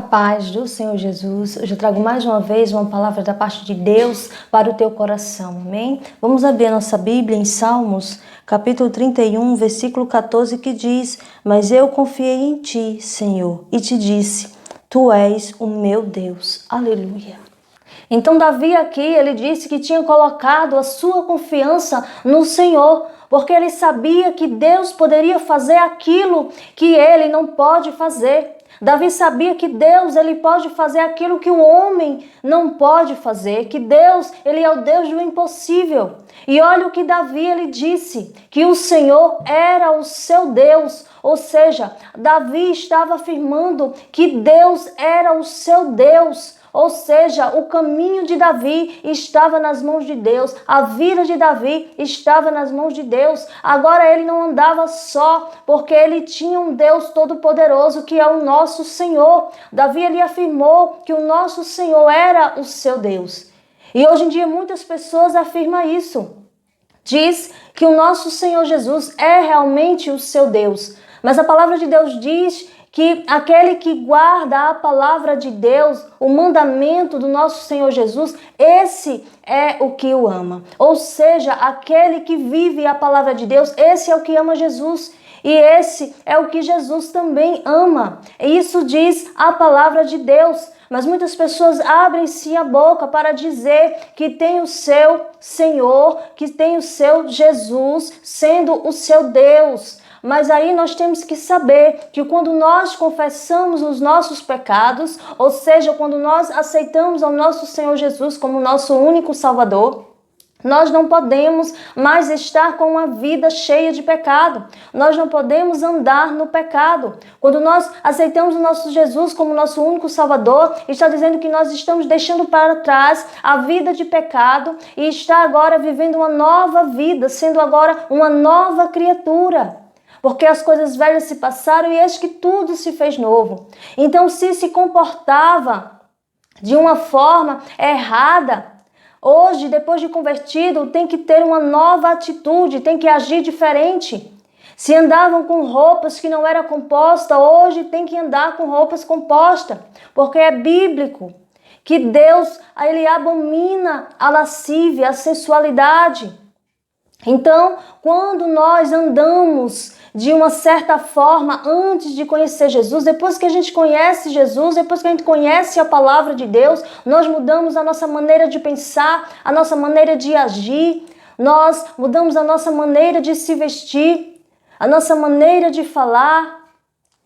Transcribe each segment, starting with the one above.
paz do Senhor Jesus, hoje eu trago mais uma vez uma palavra da parte de Deus para o teu coração, amém? Vamos abrir a nossa Bíblia em Salmos, capítulo 31, versículo 14, que diz: Mas eu confiei em ti, Senhor, e te disse, tu és o meu Deus. Aleluia. Então Davi aqui, ele disse que tinha colocado a sua confiança no Senhor, porque ele sabia que Deus poderia fazer aquilo que ele não pode fazer. Davi sabia que Deus, ele pode fazer aquilo que o homem não pode fazer, que Deus, ele é o Deus do impossível. E olha o que Davi, ele disse, que o Senhor era o seu Deus, ou seja, Davi estava afirmando que Deus era o seu Deus. Ou seja, o caminho de Davi estava nas mãos de Deus, a vida de Davi estava nas mãos de Deus. Agora ele não andava só, porque ele tinha um Deus todo-poderoso que é o nosso Senhor. Davi, ele afirmou que o nosso Senhor era o seu Deus. E hoje em dia muitas pessoas afirmam isso. Diz que o nosso Senhor Jesus é realmente o seu Deus. Mas a palavra de Deus diz que aquele que guarda a palavra de Deus, o mandamento do nosso Senhor Jesus, esse é o que o ama. Ou seja, aquele que vive a palavra de Deus, esse é o que ama Jesus. E esse é o que Jesus também ama. E isso diz a palavra de Deus. Mas muitas pessoas abrem-se a boca para dizer que tem o seu Senhor, que tem o seu Jesus sendo o seu Deus. Mas aí nós temos que saber que quando nós confessamos os nossos pecados, ou seja, quando nós aceitamos ao nosso Senhor Jesus como nosso único Salvador, nós não podemos mais estar com uma vida cheia de pecado. Nós não podemos andar no pecado. Quando nós aceitamos o nosso Jesus como nosso único Salvador, está dizendo que nós estamos deixando para trás a vida de pecado e está agora vivendo uma nova vida, sendo agora uma nova criatura. Porque as coisas velhas se passaram e eis que tudo se fez novo. Então, se comportava de uma forma errada, hoje, depois de convertido, tem que ter uma nova atitude, tem que agir diferente. Se andavam com roupas que não eram compostas, hoje tem que andar com roupas compostas, porque é bíblico que Deus, ele abomina a lascívia, a sensualidade. Então, quando nós andamos de uma certa forma antes de conhecer Jesus, depois que a gente conhece Jesus, depois que a gente conhece a palavra de Deus, nós mudamos a nossa maneira de pensar, a nossa maneira de agir, nós mudamos a nossa maneira de se vestir, a nossa maneira de falar.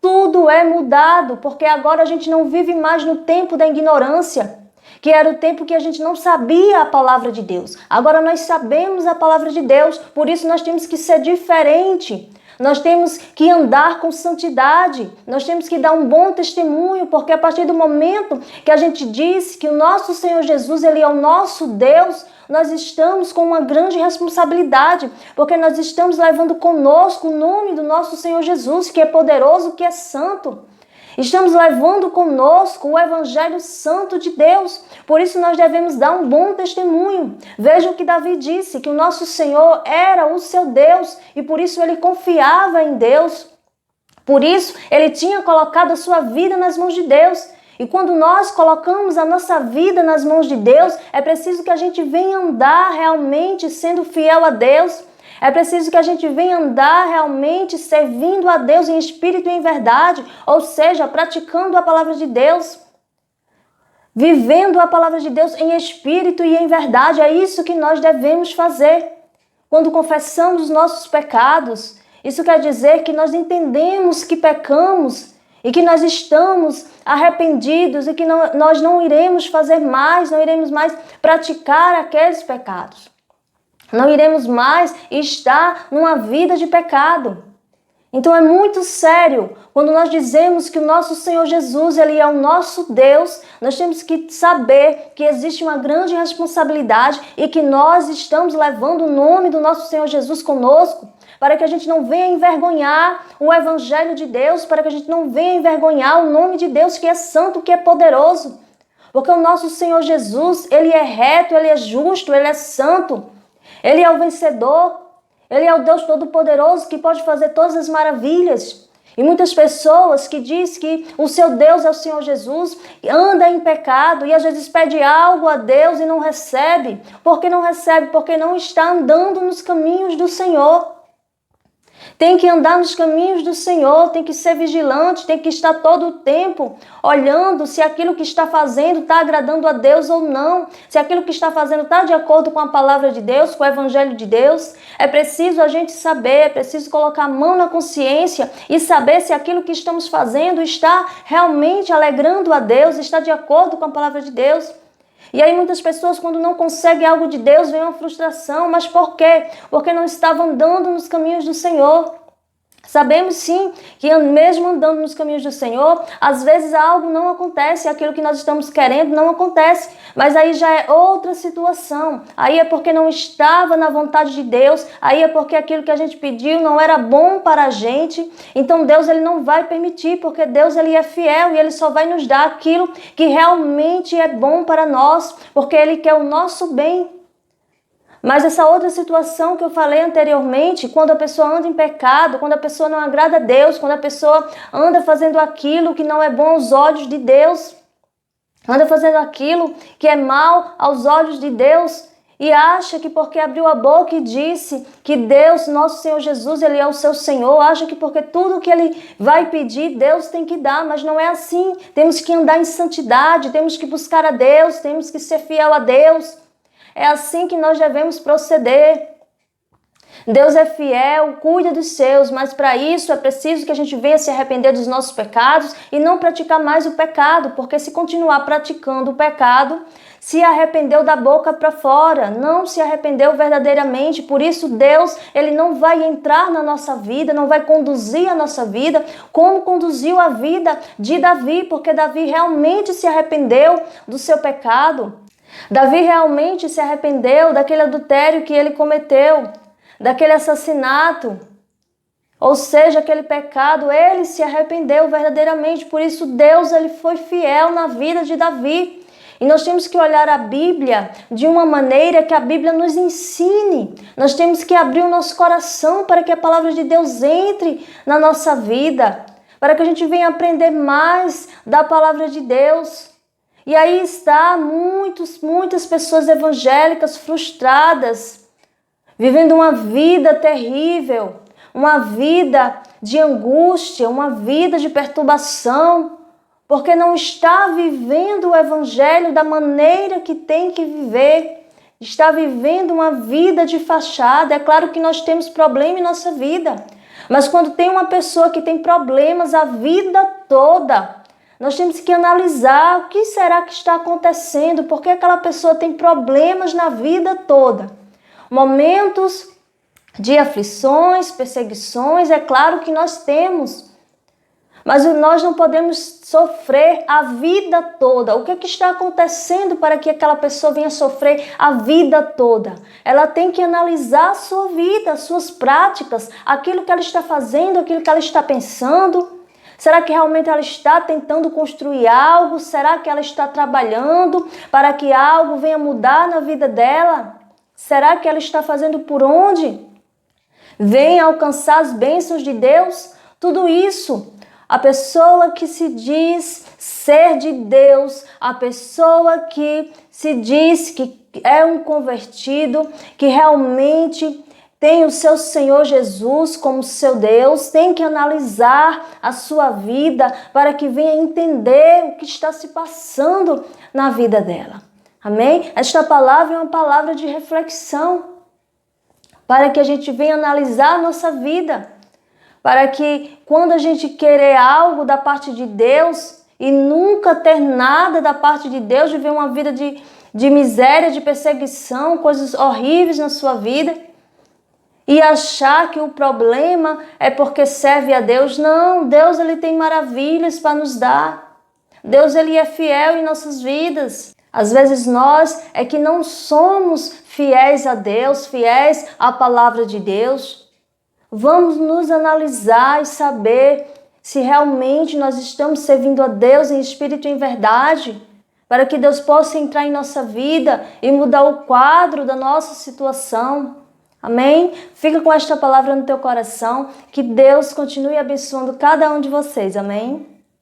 Tudo é mudado, porque agora a gente não vive mais no tempo da ignorância, que era o tempo que a gente não sabia a palavra de Deus. Agora nós sabemos a palavra de Deus, por isso nós temos que ser diferente. Nós temos que andar com santidade, nós temos que dar um bom testemunho, porque a partir do momento que a gente diz que o nosso Senhor Jesus, ele é o nosso Deus, nós estamos com uma grande responsabilidade, porque nós estamos levando conosco o nome do nosso Senhor Jesus, que é poderoso, que é santo. Estamos levando conosco o Evangelho Santo de Deus. Por isso nós devemos dar um bom testemunho. Veja o que Davi disse, que o nosso Senhor era o seu Deus e por isso ele confiava em Deus. Por isso ele tinha colocado a sua vida nas mãos de Deus. E quando nós colocamos a nossa vida nas mãos de Deus, é preciso que a gente venha andar realmente sendo fiel a Deus. É preciso que a gente venha andar realmente servindo a Deus em espírito e em verdade, ou seja, praticando a palavra de Deus, vivendo a palavra de Deus em espírito e em verdade. É isso que nós devemos fazer. Quando confessamos os nossos pecados, isso quer dizer que nós entendemos que pecamos e que nós estamos arrependidos e que nós não iremos fazer mais, não iremos mais praticar aqueles pecados. Não iremos mais estar numa vida de pecado. Então é muito sério quando nós dizemos que o nosso Senhor Jesus, ele é o nosso Deus. Nós temos que saber que existe uma grande responsabilidade e que nós estamos levando o nome do nosso Senhor Jesus conosco, para que a gente não venha envergonhar o Evangelho de Deus, para que a gente não venha envergonhar o nome de Deus que é santo, que é poderoso. Porque o nosso Senhor Jesus, ele é reto, ele é justo, ele é santo. Ele é o vencedor, ele é o Deus Todo-Poderoso que pode fazer todas as maravilhas. E muitas pessoas que dizem que o seu Deus é o Senhor Jesus, anda em pecado e às vezes pede algo a Deus e não recebe. Por que não recebe? Porque não está andando nos caminhos do Senhor. Tem que andar nos caminhos do Senhor, tem que ser vigilante, tem que estar todo o tempo olhando se aquilo que está fazendo está agradando a Deus ou não, se aquilo que está fazendo está de acordo com a palavra de Deus, com o Evangelho de Deus. É preciso a gente saber, é preciso colocar a mão na consciência e saber se aquilo que estamos fazendo está realmente alegrando a Deus, está de acordo com a palavra de Deus. E aí muitas pessoas, quando não conseguem algo de Deus, vem uma frustração. Mas por quê? Porque não estavam andando nos caminhos do Senhor. Sabemos sim que mesmo andando nos caminhos do Senhor, às vezes algo não acontece, aquilo que nós estamos querendo não acontece, mas aí já é outra situação. Aí é porque não estava na vontade de Deus, aí é porque aquilo que a gente pediu não era bom para a gente. Então Deus ele não vai permitir, porque Deus ele é fiel e ele só vai nos dar aquilo que realmente é bom para nós, porque ele quer o nosso bem. Mas essa outra situação que eu falei anteriormente, quando a pessoa anda em pecado, quando a pessoa não agrada a Deus, quando a pessoa anda fazendo aquilo que não é bom aos olhos de Deus, anda fazendo aquilo que é mal aos olhos de Deus e acha que porque abriu a boca e disse que Deus, nosso Senhor Jesus, ele é o seu Senhor, acha que porque tudo que ele vai pedir, Deus tem que dar, mas não é assim. Temos que andar em santidade, temos que buscar a Deus, temos que ser fiel a Deus. É assim que nós devemos proceder. Deus é fiel, cuida dos seus, mas para isso é preciso que a gente venha se arrepender dos nossos pecados e não praticar mais o pecado, porque se continuar praticando o pecado, se arrependeu da boca para fora, não se arrependeu verdadeiramente. Por isso Deus, ele não vai entrar na nossa vida, não vai conduzir a nossa vida como conduziu a vida de Davi, porque Davi realmente se arrependeu do seu pecado. Davi realmente se arrependeu daquele adultério que ele cometeu, daquele assassinato, ou seja, aquele pecado, ele se arrependeu verdadeiramente. Por isso Deus ele foi fiel na vida de Davi. E nós temos que olhar a Bíblia de uma maneira que a Bíblia nos ensine. Nós temos que abrir o nosso coração para que a palavra de Deus entre na nossa vida, para que a gente venha aprender mais da palavra de Deus. E aí está muitas pessoas evangélicas frustradas, vivendo uma vida terrível, uma vida de angústia, uma vida de perturbação, porque não está vivendo o evangelho da maneira que tem que viver, está vivendo uma vida de fachada. É claro que nós temos problema em nossa vida, mas quando tem uma pessoa que tem problemas a vida toda, nós temos que analisar o que será que está acontecendo, porque aquela pessoa tem problemas na vida toda. Momentos de aflições, perseguições, é claro que nós temos, mas nós não podemos sofrer a vida toda. O que está acontecendo para que aquela pessoa venha sofrer a vida toda? Ela tem que analisar a sua vida, as suas práticas, aquilo que ela está fazendo, aquilo que ela está pensando. Será que realmente ela está tentando construir algo? Será que ela está trabalhando para que algo venha mudar na vida dela? Será que ela está fazendo por onde venha alcançar as bênçãos de Deus? Tudo isso, a pessoa que se diz ser de Deus, a pessoa que se diz que é um convertido, que realmente tem o seu Senhor Jesus como seu Deus, tem que analisar a sua vida para que venha entender o que está se passando na vida dela. Amém? Esta palavra é uma palavra de reflexão, para que a gente venha analisar a nossa vida, para que quando a gente querer algo da parte de Deus e nunca ter nada da parte de Deus, viver uma vida de miséria, de perseguição, coisas horríveis na sua vida, e achar que o problema é porque serve a Deus. Não, Deus ele tem maravilhas para nos dar. Deus ele é fiel em nossas vidas. Às vezes nós é que não somos fiéis a Deus, fiéis à palavra de Deus. Vamos nos analisar e saber se realmente nós estamos servindo a Deus em espírito e em verdade, para que Deus possa entrar em nossa vida e mudar o quadro da nossa situação. Amém? Fica com esta palavra no teu coração. Que Deus continue abençoando cada um de vocês. Amém?